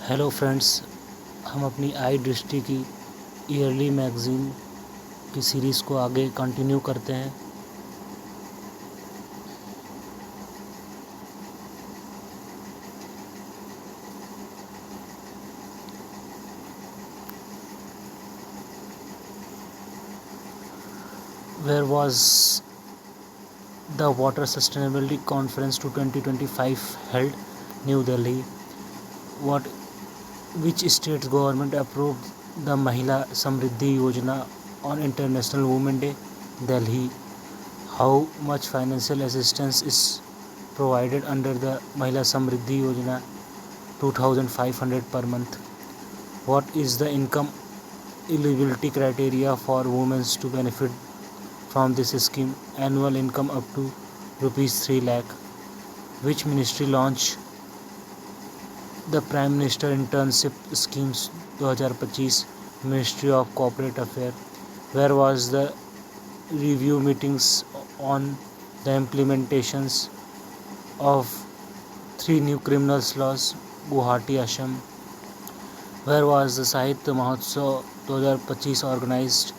Hello friends, हम अपनी आई दृष्टि की ईयरली मैगज़ीन की सीरीज़ को आगे कंटिन्यू करते हैं। Where was the water sustainability conference to 2025 held New Delhi? What which state government approved the Mahila Samriddhi Yojana on International Women Day? Delhi. How much financial assistance is provided under the Mahila Samriddhi Yojana? 2500 per month. What is the income eligibility criteria for women to benefit from this scheme? Annual income up to rupees 3 lakh. Which ministry launched the Prime Minister Internship Schemes 2025? Ministry of Corporate Affairs. Where was the review meetings on the implementations of 3 new criminal laws? Guwahati, Assam. Where was the Sahitya Mahotsav 2025 organized?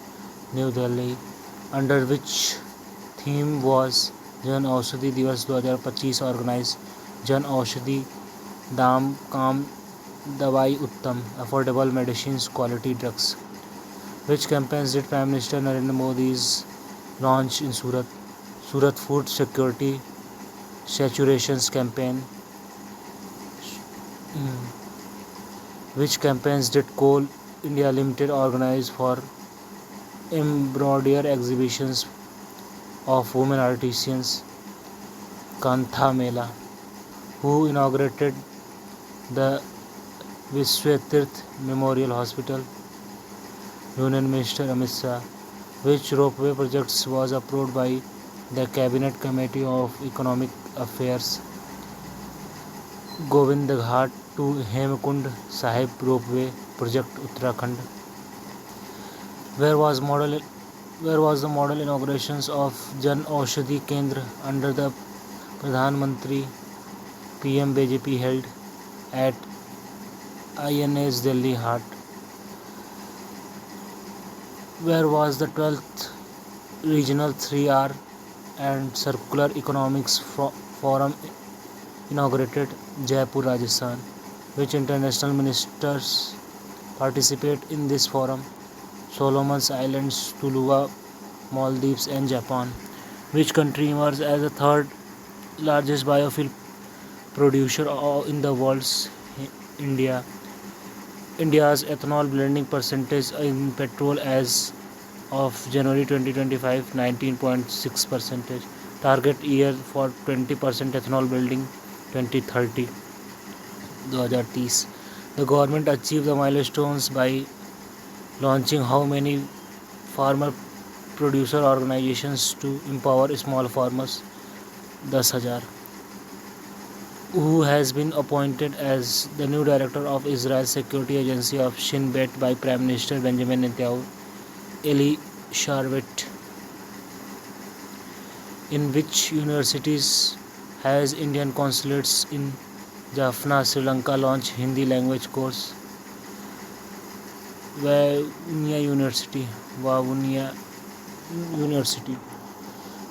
New Delhi. Under which theme was Jan Aushadhi Divas 2025 organized? Jan Aushadhi Dam Kam Dawai Uttam, affordable medicines, quality drugs. Which campaigns did Prime Minister Narendra Modi's launch in Surat? Surat Food Security Saturations Campaign. Which campaigns did Coal India Limited organize for embroidery exhibitions of women artisans? Kantha Mela. Who inaugurated the Vishwatirth Memorial Hospital? Union Minister Amit Shah. Which ropeway projects was approved by the Cabinet Committee of Economic Affairs? Govind Ghat to Hemkund Sahib ropeway project, Uttarakhand. Where was the model inaugurations of Jan Aushadhi Kendra under the Pradhan Mantri PM BJP held? At INS Delhi Hat. Where was the 12th Regional 3R and Circular Economics Forum inaugurated? Jaipur, Rajasthan. Which international ministers participate in this forum? Solomons Islands, Tuluva, Maldives and Japan. Which country emerged as the third largest biofuel producer in the world? India. India's ethanol blending percentage in petrol as of January 2025, 19.6%. Target year for 20% ethanol blending 2030. 2030. The government achieved the milestones by launching how many farmer producer organizations to empower small farmers? 10,000. Who has been appointed as the new director of Israel's security agency of Shin Bet by Prime Minister Benjamin Netanyahu? Eli Sharvet. In which universities has Indian consulates in Jaffna, Sri Lanka launched Hindi language course? Wageningen University.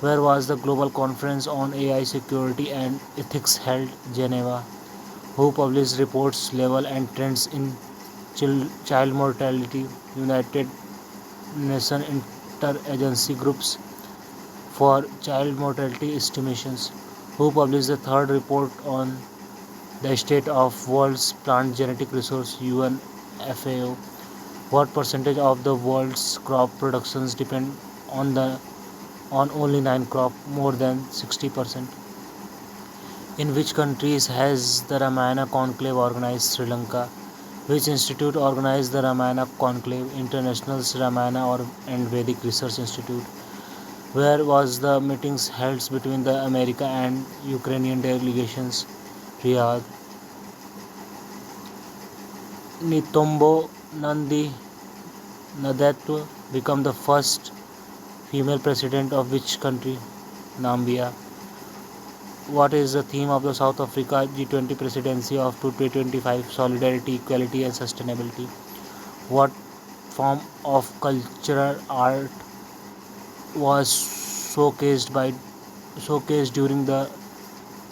Where was the global conference on AI security and ethics held? Geneva. Who published reports level and trends in child mortality? United Nations Interagency Groups for Child Mortality Estimations. Who published the third report on the state of world's plant genetic resource? UNFAO. What percentage of the world's crop productions depend on only 9 crop, more than 60%? In which countries has the Ramayana Conclave organized? Sri Lanka. Which institute organized the Ramayana Conclave? International Ramayana and Vedic Research Institute. Where was the meetings held between the America and Ukrainian delegations? Riyadh. Nitombo Nandi Nadatwa become the first female president of which country? Namibia. What is the theme of the South Africa G20 presidency of 2025? Solidarity, equality, and sustainability. What form of cultural art was showcased during the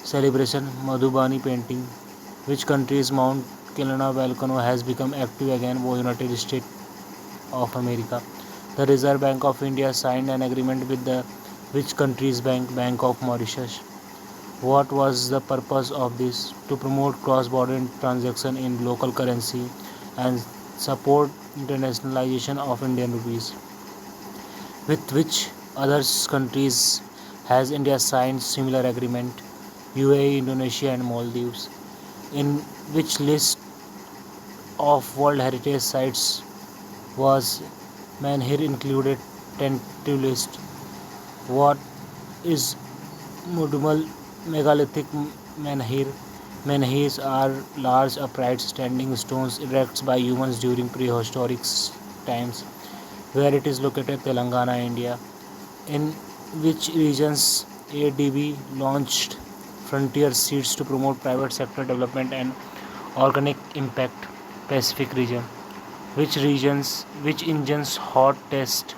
celebration? Madhubani painting. Which country's Mount Kelowna volcano has become active again? United States of America. The Reserve Bank of India signed an agreement with the which country's bank? Bank of Mauritius. What was the purpose of this? To promote cross-border transaction in local currency and support internationalization of Indian rupees. With which other countries has India signed similar agreement? UAE, Indonesia, and Maldives. In which list of World Heritage Sites was Menhir included? Tentative list. What is Mudumal megalithic menhir? Menhirs are large upright standing stones erected by humans during prehistoric times. Where it is located? Telangana, India. In which regions ADB launched frontier seeds to promote private sector development and organic impact? Pacific region. Which engine's hot test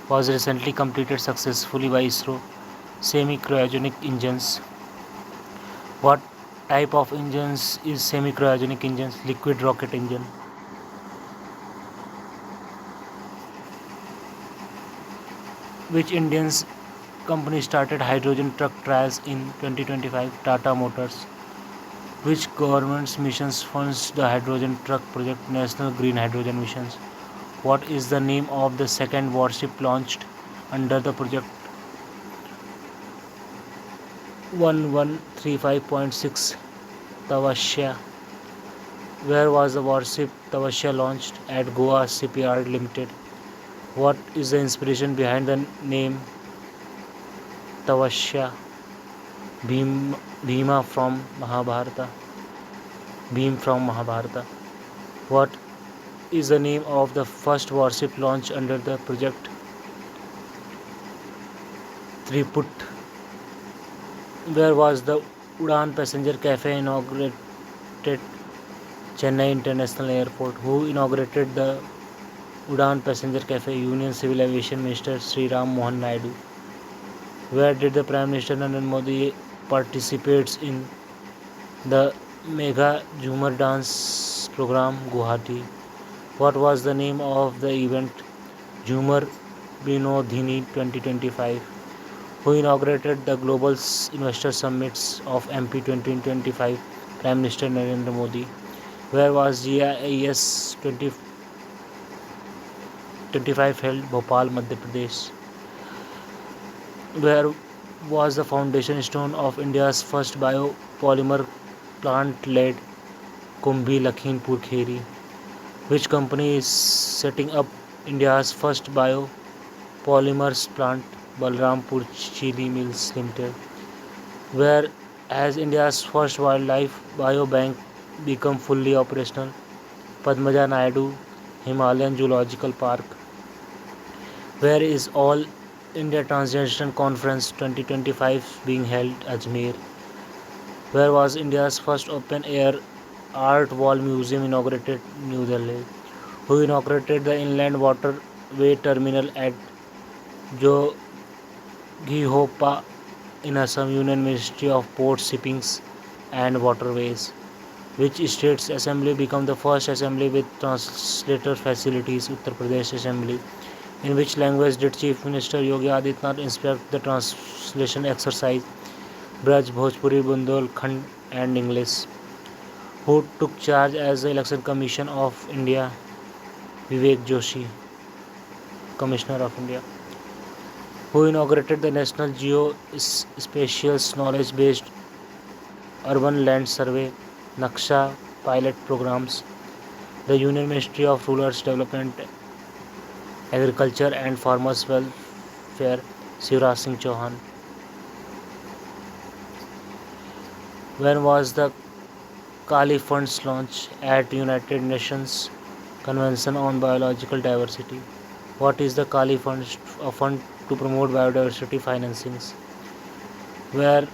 was recently completed successfully by ISRO? Semi-cryogenic engines. What type of engines is semi-cryogenic engines? Liquid rocket engine. Which Indian company started hydrogen truck trials in 2025? Tata Motors. Which government's missions funds the hydrogen truck project? National Green Hydrogen Missions. What is the name of the second warship launched under the project 1135.6 Tavasya? Where was the warship Tavasya launched? At Goa Shipyard Limited. What is the inspiration behind the name Tavasya? Bhima from Mahabharata. Bhim from Mahabharata. What is the name of the first warship launched under the project Triput? Where was the Udan Passenger Cafe inaugurated? Chennai International Airport. Who inaugurated the Udan Passenger Cafe? Union Civil Aviation Minister Sri Ram Mohan Naidu. Where did the Prime Minister Narendra Modi participates in the Mega Jhumar dance program? Guwahati. What was the name of the event? Jhumar Binodhini 2025. Who inaugurated the Global Investor Summits of MP 2025? Prime Minister Narendra Modi. Where was GIS 2025 held? Bhopal, Madhya Pradesh. Where was the foundation stone of India's first biopolymer plant laid? Kumbhi, Lakhimpur Kheri. Which company is setting up India's first biopolymers plant? Balrampur Chini Mills Limited. Where has India's first wildlife biobank become fully operational? Padmaja Naidu Himalayan Zoological Park. Where is All India Transgender Conference 2025 being held? Ajmer. Where was India's first open air art wall museum inaugurated? New Delhi. Who inaugurated the inland waterway terminal at Joggihopa in Assam? Union Ministry of Ports, Shippings and Waterways. Which state's assembly became the first assembly with translator facilities? Uttar Pradesh Assembly. In which language did Chief Minister Yogi Adityanath inspect the translation exercise? Braj, Bhojpuri, Bundelkhand and English. Who took charge as the Election Commission of India? Vivek Joshi, Commissioner of India. Who inaugurated the National Geospatial Knowledge-Based Urban Land Survey Naksha pilot programs? The Union Ministry of Rural Development, Agriculture and Farmers Welfare Shivraj Singh Chauhan. When was the Kali Funds launched? At United Nations Convention on Biological Diversity. What is the Kali Fund? A fund to promote biodiversity financings. Where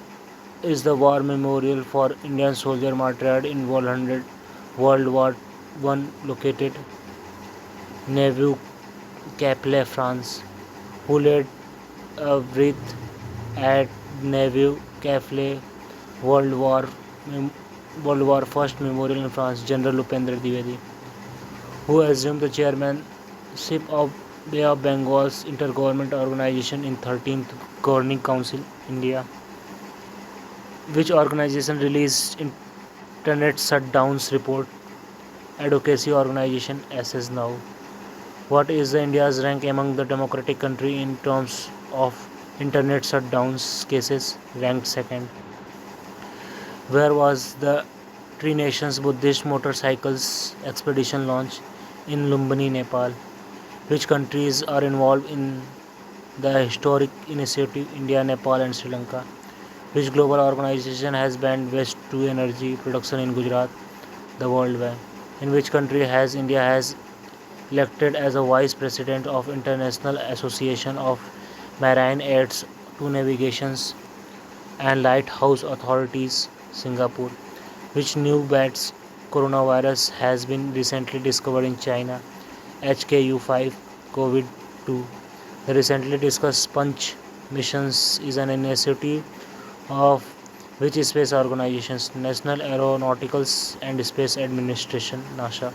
is the war memorial for Indian soldier martyred in World War One located Neuve Caple, France, who laid a wreath at Neuve Caple World War World War First Memorial in France, General Upendra Dwivedi, who assumed the chairmanship of Bay of Bengal's intergovernment organization in 13th Governing Council, India, which organization released internet shutdowns report. Advocacy organization SS Now. What is the India's rank among the democratic country in terms of internet shutdowns cases? Ranked second. Where was the Tri Nations Buddhist motorcycles expedition launch? In Lumbini, Nepal. Which countries are involved in the historic initiative India, Nepal, and Sri Lanka? Which global organization has banned waste to energy production in Gujarat? The World Bank. In which country has India has elected as a vice president of International Association of Marine Aids to Navigations and Lighthouse Authorities, Singapore? Which new bats coronavirus has been recently discovered in China? HKU5 COVID-2. The recently discussed Punch missions is an initiative of which space organizations? National Aeronautical and Space Administration, NASA.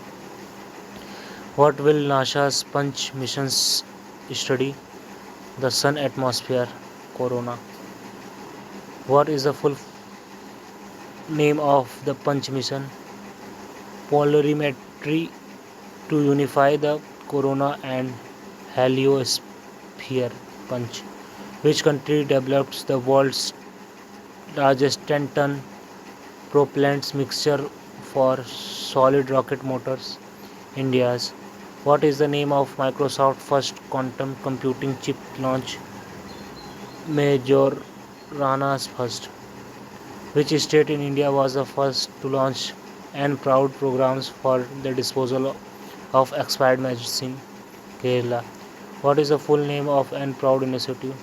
What will NASA's Punch missions study? The Sun atmosphere, Corona. What is the full name of the Punch mission? Polarimetry to unify the corona and heliosphere, Punch. Which country develops the world's largest 10-ton propellant mixture for solid rocket motors? India's. What is the name of Microsoft first quantum computing chip launch? Majorana's first. Which state in India was the first to launch and proud programs for the disposal of expired medicine? Kerala. What is the full name of N Proud initiative?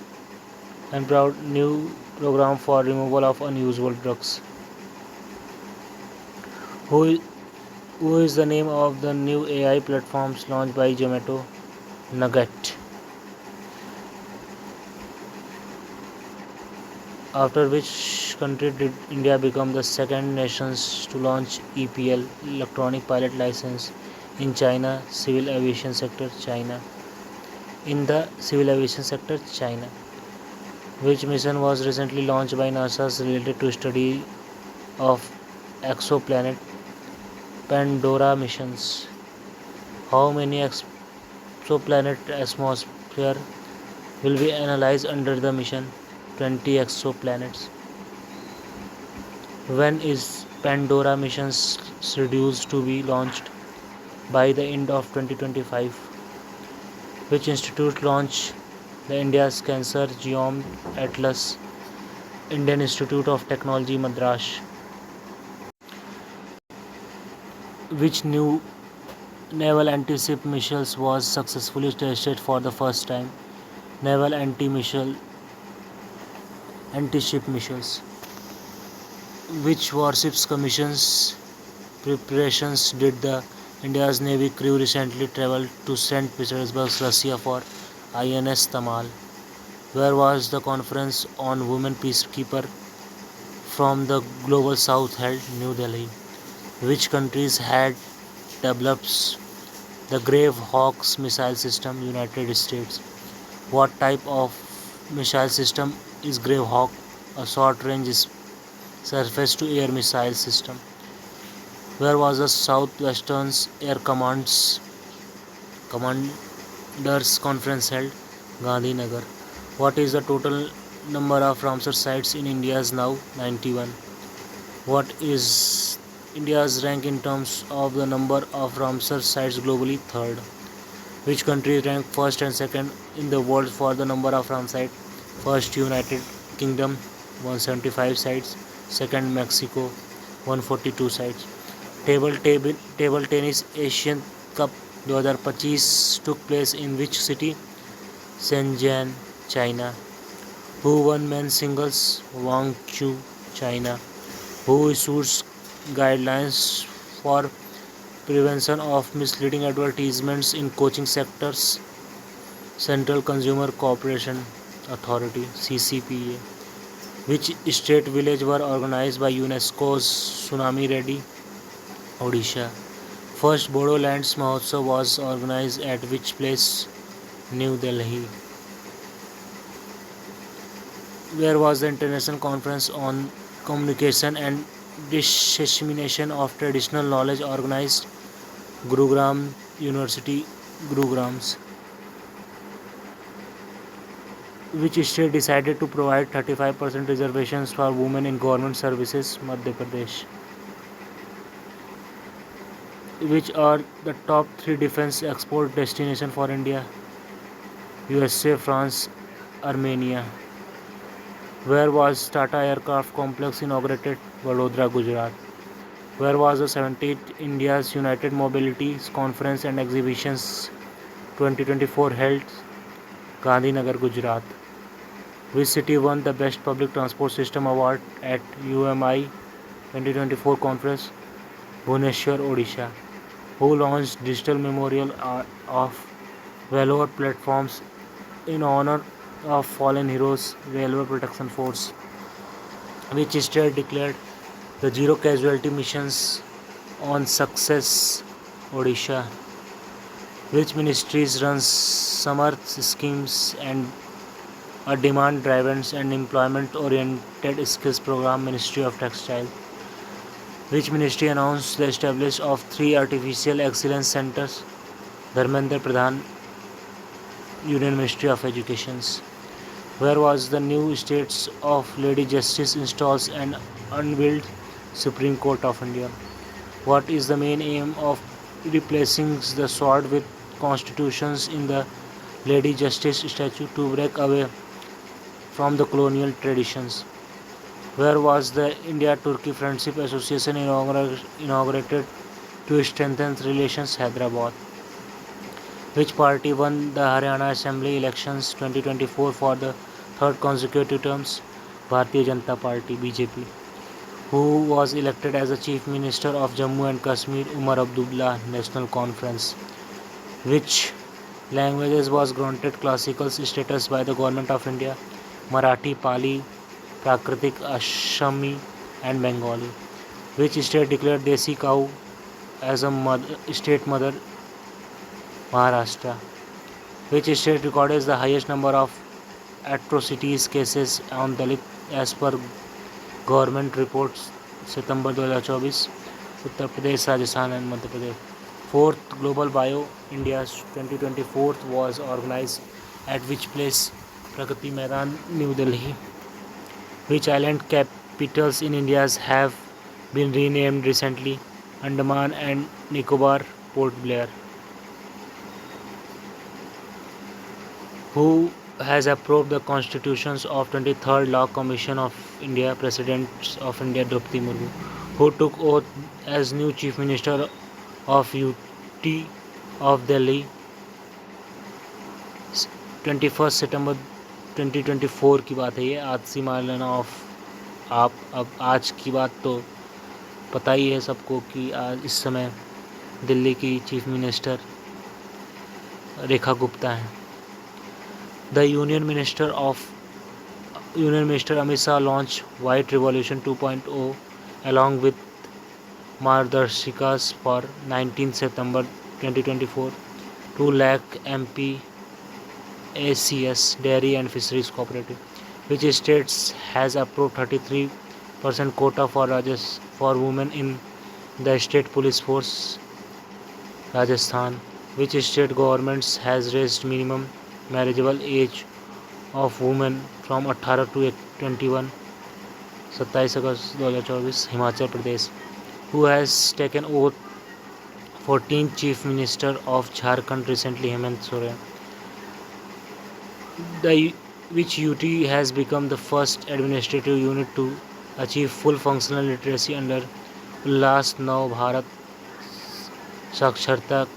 N Proud new program for removal of unusual drugs. Who Who is the name of the new AI platforms launched by Zomato? Nugget. After which country did India become the second nation to launch EPL electronic pilot license in China civil aviation sector? China. In the civil aviation sector, China. Which mission was recently launched by NASA related to study of exoplanet? Pandora missions. How many exoplanet atmosphere will be analyzed under the mission? 20 exoplanets. When is Pandora mission scheduled to be launched? By the end of 2025. Which institute launched the India's Cancer Genome Atlas? Indian Institute of Technology, Madras. Which new naval anti-ship missiles was successfully tested for the first time? Naval anti-ship missiles. Which warships commissions preparations did the India's Navy crew recently travel to St. Petersburg, Russia for INS Tamal? Where was the conference on women peacekeeper from the Global South held? New Delhi. Which countries had developed the Grave Hawks missile system? United States. What type of missile system is Grave Hawk? A short-range surface-to-air missile system. Where was the Southwestern Air Commanders Conference held? Gandhinagar. What is the total number of Ramsar sites in India now? 91. What is India's rank in terms of the number of Ramsar sites globally? Third. Which country ranked first and second in the world for the number of Ram sites? First, United Kingdom, 175 sites. Second, Mexico, 142 sites. Table tennis Asian Cup 2025 took place in which city? Shenzhen, China. Who won men's singles? Wang Chu. China, who issues guidelines for prevention of misleading advertisements in coaching sectors. Central Consumer Cooperation Authority (CCPA), which state village were organized by UNESCO's Tsunami Ready, Odisha. First Bodolands Mahotsav was organized at which place? New Delhi. Where was the International Conference on Communication and Dissemination of Traditional Knowledge organized? Gurugram University, Gurugrams. Which state decided to provide 35% reservations for women in government services? Madhya Pradesh. Which are the top 3 defense export destinations for India? USA, France, Armenia. Where was Tata Aircraft Complex inaugurated? Vadodara, Gujarat. Where was the 17th India's United Mobility Conference and Exhibitions 2024 held? Gandhinagar, Gujarat. Which city won the Best Public Transport System Award at UMI 2024 conference? Bhubaneswar, Odisha. Who launched digital memorial of Vellore platforms in honor of fallen heroes? Railway Protection Force. Which state declared the zero casualty missions on success? Odisha. Which ministries runs Samarth schemes and a demand-driven and employment-oriented skills program? Ministry of Textile. Which ministry announced the establishment of 3 artificial excellence centers? Dharmendra Pradhan, Union Ministry of Education. Where was the new States of Lady Justice installed and unveiled? Supreme Court of India. What is the main aim of replacing the sword with constitutions in the Lady Justice statue? To break away from the colonial traditions? Where was the India-Turkey Friendship Association inaugurated to strengthen relations? Hyderabad. Which party won the Haryana Assembly elections 2024 for the third consecutive terms? Bharatiya Janata Party (BJP). Who was elected as the Chief Minister of Jammu and Kashmir? Umar Abdullah, National Conference. Which languages was granted classical status by the Government of India? Marathi, Pali, Prakritic, Assami and Bengali. Which state declared Desi cow as a state mother? Maharashtra. Which state recorded the highest number of atrocities cases on Dalit as per government reports September 2024? Uttar Pradesh, Rajasthan and Madhya Pradesh. Fourth Global Bio India 2024 was organized at which place? Pragati Maidan, New Delhi. Which island capitals in India have been renamed recently? Andaman and Nicobar, Port Blair. Who has approved the constitutions of 23rd Law Commission of India? President of India Draupadi Murmu. Who took oath as new Chief Minister of UT of Delhi 21 सितंबर 2024 की बात है ये. आज सी मान लेना of आप. अब आज की बात तो पता ही है सबको कि आज इस समय दिल्ली की चीफ मिनिस्टर रेखा गुप्ता हैं. The Union Minister Amit Shah launched White Revolution 2.0 along with Margdarshikas for 19 September 2024 to lakh MP ACS Dairy and Fisheries Cooperative. Which states has approved 33% quota for women in the state police force? Rajasthan. Which state governments has raised minimum marriageable age of women from 18 to 21? 27 August 2024. Himachal Pradesh. Who has taken oath 14th Chief Minister of Jharkhand recently? Hemant Soren. Which UT has become the first administrative unit to achieve full functional literacy under Ullas Nav Bharat Saksharta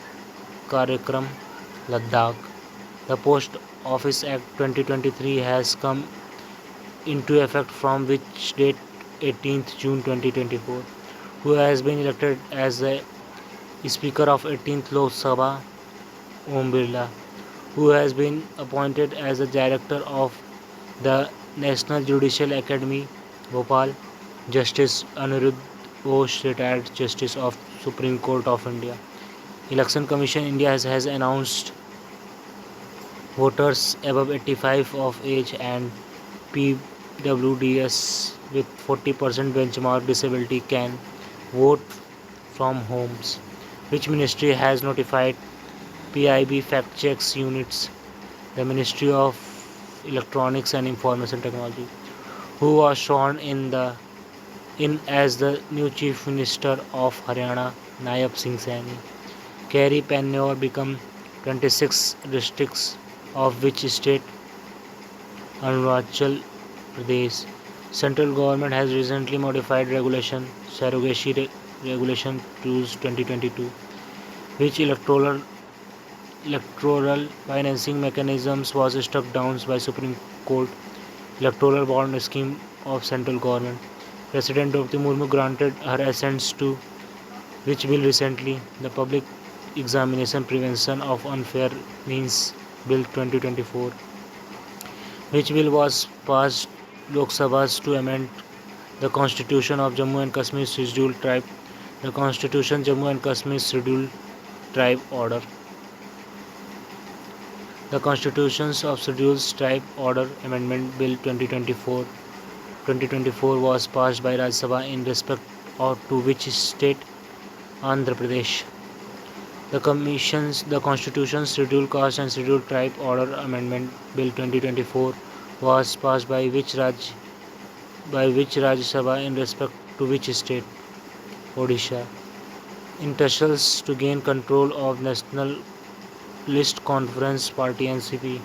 Karyakram? Ladakh. The Post Office Act 2023 has come into effect from which date? 18th June 2024, who has been elected as the Speaker of 18th Lok Sabha, Om Birla, who has been appointed as the Director of the National Judicial Academy, Bhopal, Justice Anirudh Ghosh, retired Justice of Supreme Court of India. Election Commission India has announced voters above 85 of age and PWDs with 40% benchmark disability can vote from homes. Which ministry has notified PIB fact checks units? The Ministry of Electronics and Information Technology, who was sworn in as the new Chief Minister of Haryana, Nayab Singh Saini. Carry Pannur become 26 districts of which state? Arunachal Pradesh. Central government has recently modified regulation surrogacy regulation rules 2022, which electoral financing mechanisms was struck down by Supreme Court. Electoral bond scheme of central government. President Draupadi Murmu granted her assent to which bill recently? The Public Examination Prevention of Unfair Means Bill 2024. Which bill was passed Lok Sabha to amend the Constitution of Jammu and Kashmir Scheduled Tribe? The Constitution Jammu and Kashmir Scheduled Tribe Order. The Constitutions of Scheduled Tribe Order Amendment Bill 2024 was passed by Rajya Sabha in respect of to which state? Andhra Pradesh. The Constitution's Scheduled Caste and Scheduled Tribe Order Amendment Bill 2024 was passed by which Rajya Sabha in respect to which state? Odisha. In tussles to gain control of National List Conference Party NCP,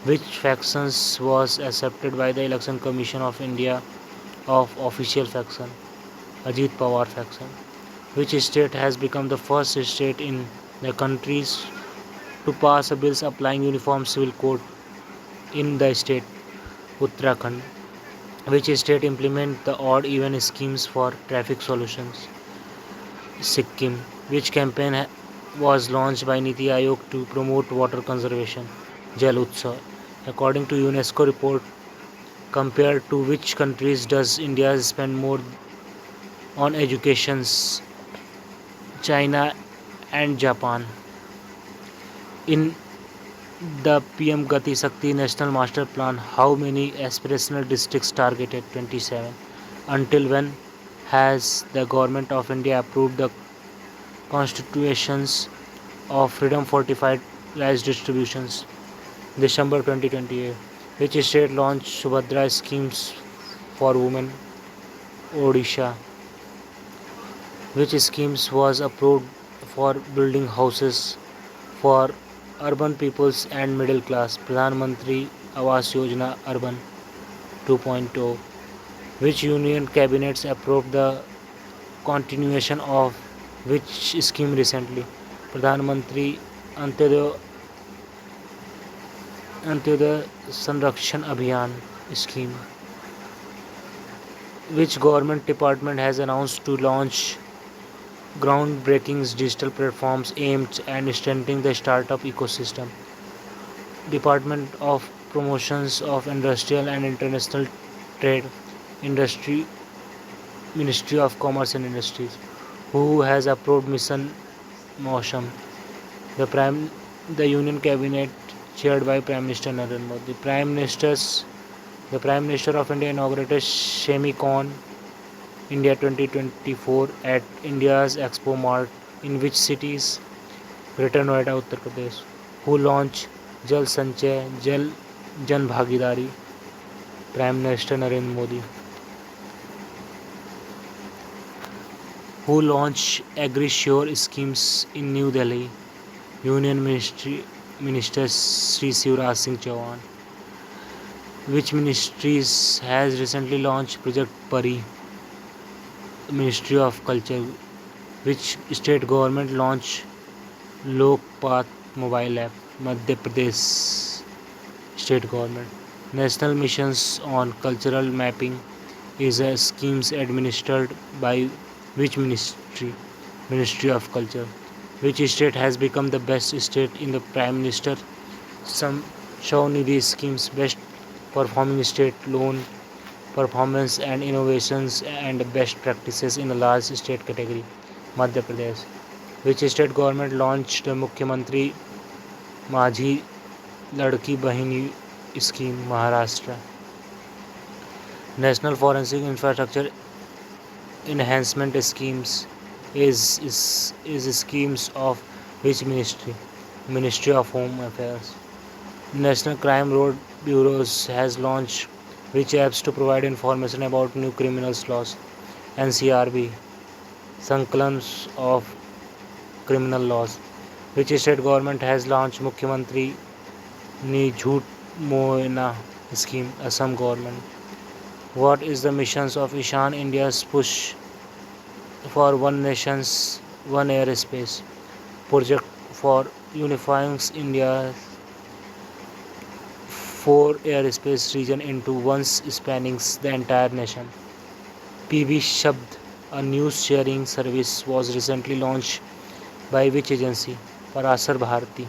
which factions was accepted by the Election Commission of India of official faction? Ajit Pawar faction. Which state has become the first state in the country to pass a bill applying uniform civil code? In the state? Uttarakhand. Which state implement the odd even schemes for traffic solutions? Sikkim. Which campaign was launched by Niti Aayog to promote water conservation? Jal Utsav. According to UNESCO report, compared to which countries does India spend more on education? China and Japan. In the PM Gati Shakti National Master Plan, how many aspirational districts targeted? 27. Until when has the Government of India approved the constitutions of freedom fortified rice distributions? December 2028. Which state launched Subhadra schemes for women? Odisha. Which schemes was approved for building houses for urban peoples and middle class? Pradhan Mantri Awas Yojana Urban 2.0. Which union cabinets approved the continuation of which scheme recently? Pradhan Mantri Antyodaya Sanrakshan Abhiyan scheme. Which government department has announced to launch groundbreaking digital platforms aimed at strengthening the startup ecosystem? Department of Promotions of Industrial and International Trade, Industry, Ministry of Commerce and Industries, who has approved Mission Mausham? The Union Cabinet chaired by Prime Minister Narendra Modi. The Prime Minister of India inaugurated Semicon India 2024 at India's Expo Mart in which cities? Greater Noida, Uttar Pradesh. Who launched Jal Sanchay Jan Bhagidari? Prime Minister Narendra Modi. Who launched Agri-Sure schemes in New Delhi? Union Minister Sri Shivraj Singh Chauhan. Which ministries has recently launched Project Pari? Ministry of Culture. Which state government launched Lokpath mobile app? Madhya Pradesh state government. National missions on cultural mapping is a schemes administered by which ministry? Ministry of Culture. Which state has become the best state in the Prime Minister some Shawnidhi schemes best performing state loan performance and innovations and best practices in the large state category? Madhya Pradesh. Which state government launched the Mukhyamantri Majhi Ladki Bahini scheme? Maharashtra. National Forensic Infrastructure Enhancement Schemes is schemes of which ministry? Ministry of Home Affairs. National Crime Road Bureaus has launched which apps to provide information about new criminals laws? NCRB. Sankalans of criminal laws. Which state government has launched Mukhyamantri Nijhut Moena scheme? Assam government. What is the missions of Ishan India's push for one nation's one airspace project for unifying India's four airspace region into one spanning the entire nation? PB Shabd, a news sharing service, was recently launched by which agency? Parasar Bharati.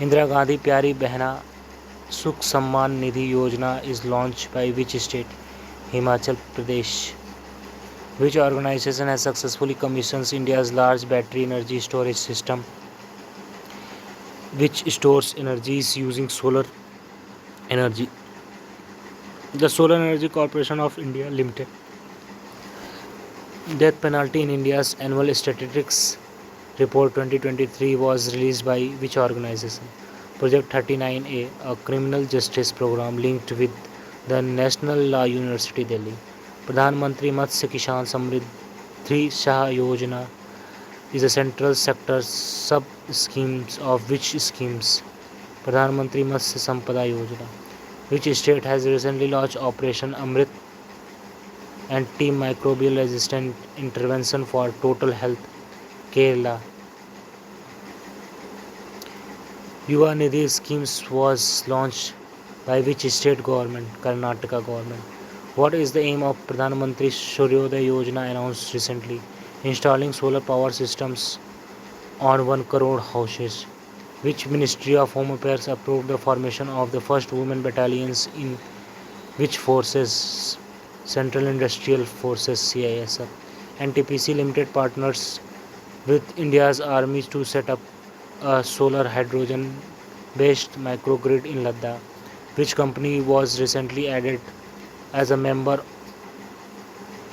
Indira Gandhi Pyari Behna Sukh Samman Nidhi Yojana is launched by which state? Himachal Pradesh. Which organization has successfully commissioned India's large battery energy storage system, which stores energies using solar energy? The Solar Energy Corporation of India Limited. Death penalty in India's annual statistics report 2023 was released by which organization? Project 39A, a criminal justice program linked with the National Law University Delhi. Pradhan Mantri Matsya Kisan Samriddhi Shah Yojana is a central sector sub schemes of which schemes? Pradhan Mantri Matsya Sampada Yojana. Which state has recently launched Operation Amrit, antimicrobial resistant intervention for total health? Kerala. Yuva Nidhi schemes was launched by which state government? Karnataka government. What is the aim of Pradhan Mantri Suryodaya Yojana announced recently? Installing solar power systems on 1 crore houses. Which Ministry of Home Affairs approved the formation of the first women battalions in which forces? Central Industrial Forces CISF. NTPC Limited partners with India's armies to set up a solar hydrogen based microgrid in Ladakh. Which company was recently added as a member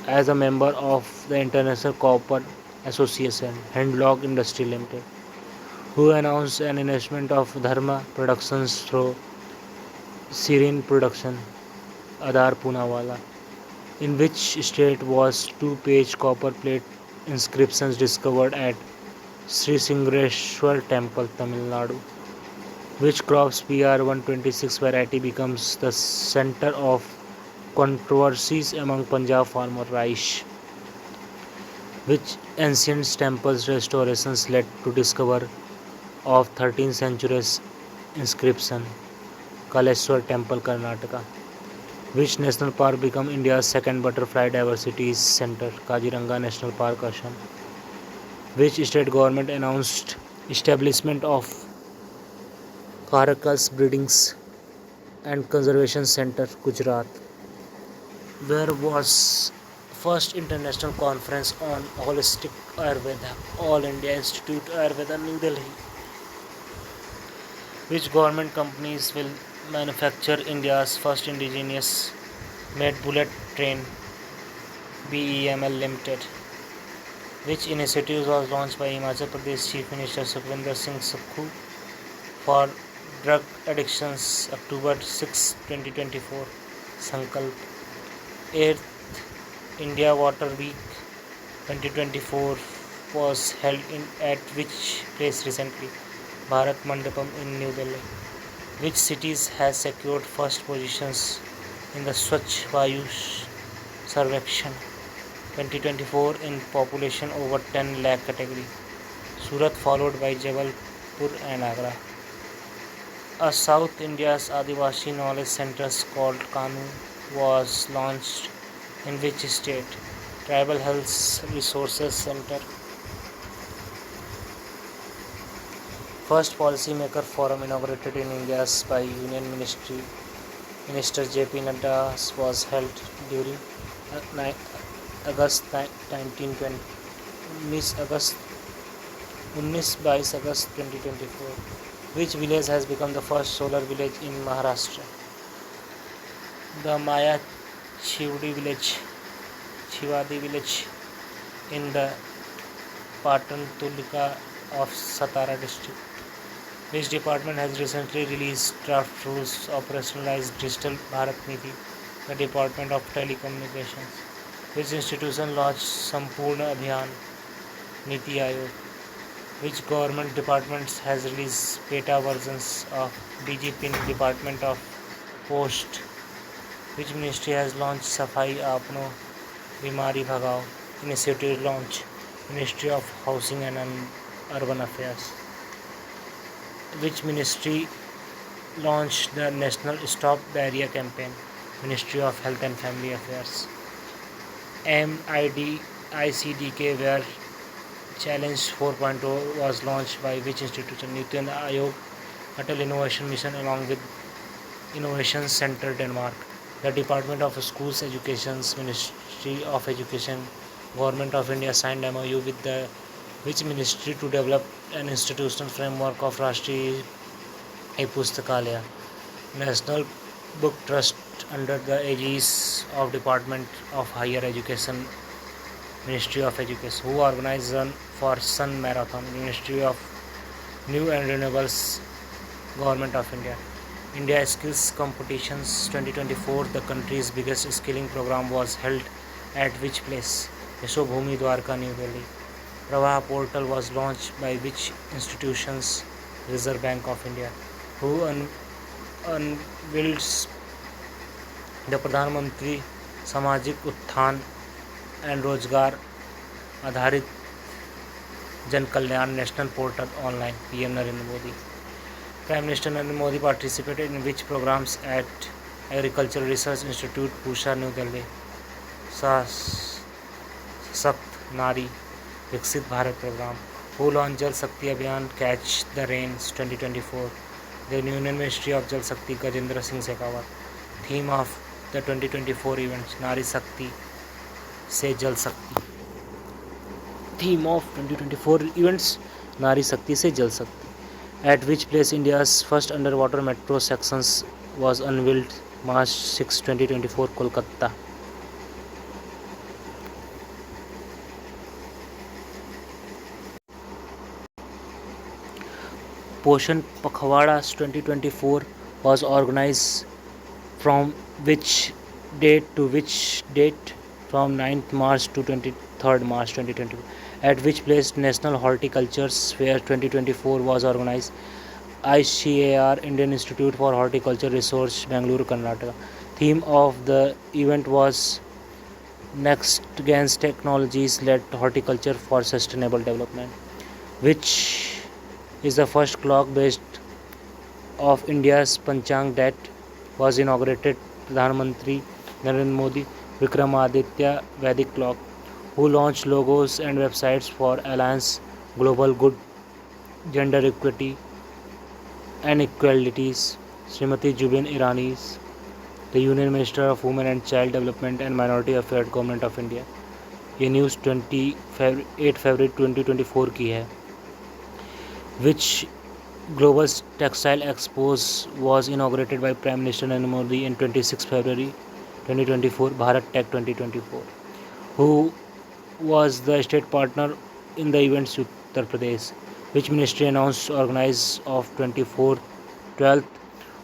of the International Copper Association? Handlock Industry Limited. Who announced an investment of Dharma Productions through Serene Production? Adar Poonawalla. In which state was two-page copper plate inscriptions discovered at Sri Singreshwar Temple, Tamil Nadu? Which crop's PR 126 variety becomes the center of controversies among Punjab farmer rice? Which ancient temples restorations led to discover of 13th century's inscription? Kaleshwar Temple, Karnataka. Which national park became India's second butterfly diversity center? Kaziranga National Park, Assam. Which state government announced establishment of Caracas Breedings and Conservation Center, Gujarat? Where was first international conference on holistic Ayurveda? All India Institute Ayurveda, New Delhi. Which government companies will manufacture India's first indigenous made bullet train? BEML Limited. Which initiative was launched by Himachal Pradesh Chief Minister Sukhvinder Singh Sukkhu for drug addictions? October 6, 2024. Sankalp. 8th India Water Week 2024 was held at which place recently? Bharat Mandapam in New Delhi. Which cities has secured first positions in the Swachh Vayu Sarvekshan 2024 in population over 10 lakh category? Surat followed by Jabalpur and Agra. A South India's Adivasi knowledge center called Kanu was launched In which state? Tribal Health Resources Center. First Policymaker Forum inaugurated in India by Union Minister J.P. Nadda was held during August 1920. 19 August 2024. Which village has become the first solar village in Maharashtra? The Maya Chivadi village in the Patan Tulika of Satara district. Which department has recently released draft rules operationalized Digital Bharat Nidhi? The Department of Telecommunications. Which institution launched Sampurna Abhiyan? Niti Aayog. Which government department has released beta versions of DGPIN Department of Post? Which ministry has launched Safai Apno Bimari Bhagao initiative launch? Ministry of Housing and Urban Affairs. Which ministry launched the National Stop Diarrhea campaign? Ministry of Health and Family Affairs. MIDICDK where Challenge 4.0 was launched by which institution? Niti Aayog, Atal Innovation Mission along with Innovation Center Denmark. The Department of Schools Education, Ministry of Education, Government of India signed MOU with the which ministry to develop an institutional framework of Rashtriya Pustakalaya, National Book Trust under the aegis of Department of Higher Education, Ministry of Education, who organized Run for Sun Marathon, Ministry of New and Renewables, Government of India. India Skills Competitions 2024, the country's biggest skilling program was held at which place? Yashobhumi Dwarka, New Delhi. Pravaha portal was launched by which institutions? Reserve Bank of India. Who unveils the Pradhan Mantri Samajik Utthan and Rozgar Adharit Jan Kalyan National Portal online? PM Narendra Modi. Prime Minister Narendra Modi participated in which programs at Agricultural Research Institute, Pusha, New Delhi? Sakt Nari Viksit Bharat program. Who launched Jal Shakti Abhiyan Catch the Rains 2024? The Union Ministry of Jal Shakti, Gajendra Singh Shekhawat. Theme of the 2024 events: Nari Shakti Se Jal Shakti. Theme of 2024 events: Nari Shakti Se Jal Shakti. At which place India's first underwater metro sections was unveiled? March 6, 2024, Kolkata. Poshan Pakhwada 2024 was organized from which date to which date? From 9th March to 23rd March 2024. At which place National Horticulture Fair 2024 was organized? ICAR, Indian Institute for Horticulture Research, Bangalore, Karnataka. Theme of the event was Next Gen Technologies led horticulture for sustainable development. Which is the first clock based of India's Panchang that was inaugurated? Pradhan Mantri Narendra Modi Vikramaditya Vedic clock. Who launched logos and websites for Alliance Global Good, Gender Equity and Equalities? Srimati Jubin Irani, the Union Minister of Women and Child Development and Minority Affairs, Government of India. ये news 8 फरवरी 2024 की है. Which Global Textile Expos was inaugurated by Prime Minister Narendra Modi in 26 February 2024, Bharat Tech 2024. Who was the state partner in the events? Uttar Pradesh. Which ministry announced organize of 12th Uttar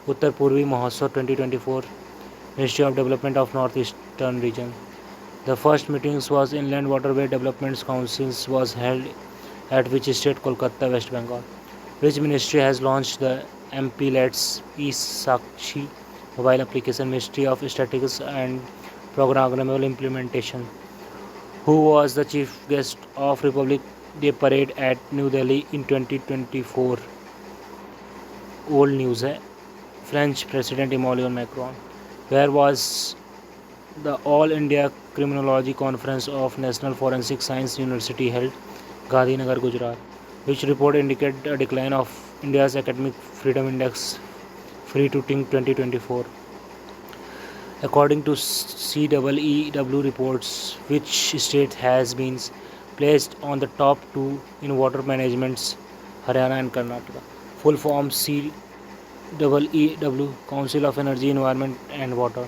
Purvi Mahotsav 2024? Ministry of Development of Northeastern Region. The first meetings was Inland Waterway Development Councils was held at which state? Kolkata, West Bengal. Which ministry has launched the MP Let's E-Sakshi mobile application? Ministry of Statistics and Programmable Implementation. Who was the chief guest of Republic Day Parade at New Delhi in 2024? Old news है. French President Emmanuel Macron. Where was the All India Criminology Conference of National Forensic Science University held Gandhinagar, Gujarat, which report indicate a decline of India's academic freedom index free to 2024. According to CEEW reports, which state has been placed on the top two in water management's Haryana and Karnataka. Full form CEEW, Council of Energy, Environment and Water,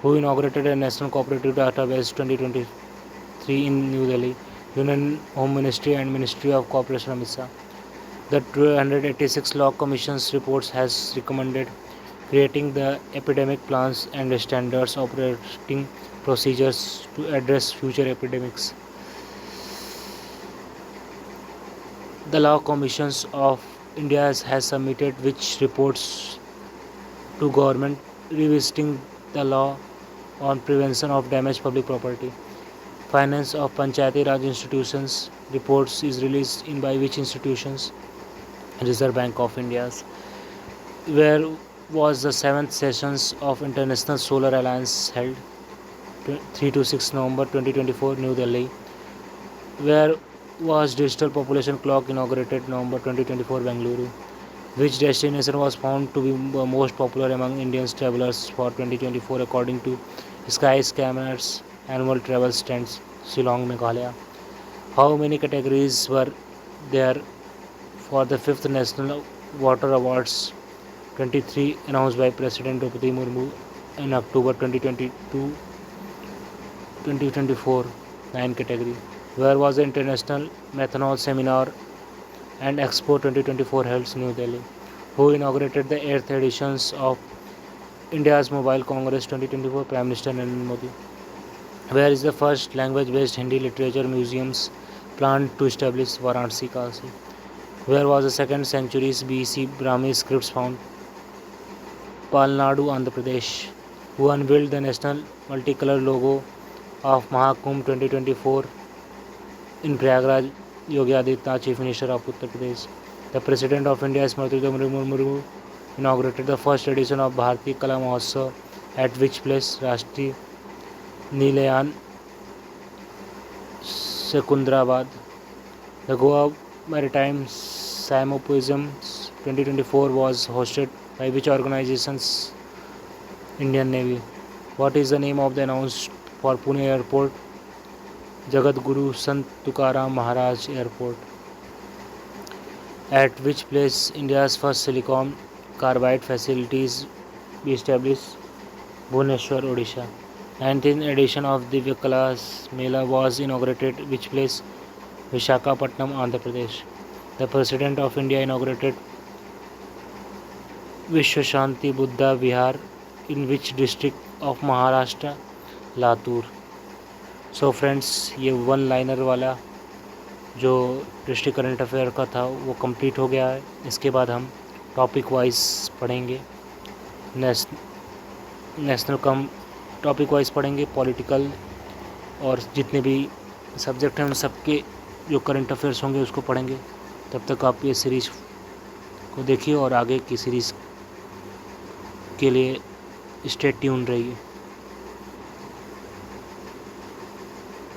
who inaugurated a National Cooperative Database 2023 in New Delhi, Union Home Ministry and Ministry of Cooperation Amit Shah. The 286 Law Commission's reports has recommended creating the epidemic plans and standards operating procedures to address future epidemics. The Law Commissions of India has submitted which reports to government revisiting the law on prevention of damaged public property. Finance of Panchayati Raj institutions reports is released in by which institutions? Reserve Bank of India's, where was the 7th sessions of International Solar Alliance held 3 to 6 November 2024 New Delhi, where was Digital Population Clock inaugurated November 2024 Bengaluru, which destination was found to be the most popular among Indian travelers for 2024 according to Skyscanner's annual travel stands Shillong, Meghalaya. How many categories were there for the 5th National Water Awards 23 announced by President Draupadi Murmu in October 2024, 9 category. Where was the International Methanol Seminar and Expo 2024 held in New Delhi? Who inaugurated the 8th editions of India's Mobile Congress 2024? Prime Minister Narendra Modi. Where is the first language-based Hindi literature museums planned to establish Varanasi, Kashi? Where was the 2nd century's BC Brahmi scripts found? Palnadu, Andhra Pradesh. Who unveiled the national multicolor logo of Mahakumbh 2024 in Prayagraj? Yogi Adityanath, Chief Minister of Uttar Pradesh. The President of India, Smriti Murmu, inaugurated the first edition of Bharati Kala Mahotsav at which place? Rashtriya Nilayan, Secunderabad. The Goa Maritime Symposium 2024 was hosted by which organizations? Indian Navy. What is the name of the announced for Pune Airport? Jagadguru Sant Tukaram Maharaj Airport. At which place India's first silicon carbide facilities be established? Bhubaneswar, Odisha. 19th edition of Divya Kalas Mela was inaugurated which place? Visakhapatnam, Andhra Pradesh. The President of India inaugurated Vishwashanti Buddha Vihar in which district of Maharashtra? Latur. So friends, ये one liner वाला जो district current affair का था वो complete हो गया है. इसके बाद हम टॉपिक वाइज पढ़ेंगे, नेशनल कम टॉपिक वाइज पढ़ेंगे, पॉलिटिकल और जितने भी सब्जेक्ट हैं उन सब के जो करंट अफेयर्स होंगे उसको पढ़ेंगे. तब तक आप ये सीरीज़ को देखिए और आगे की सीरीज़ के लिए स्टे ट्यून रहिए.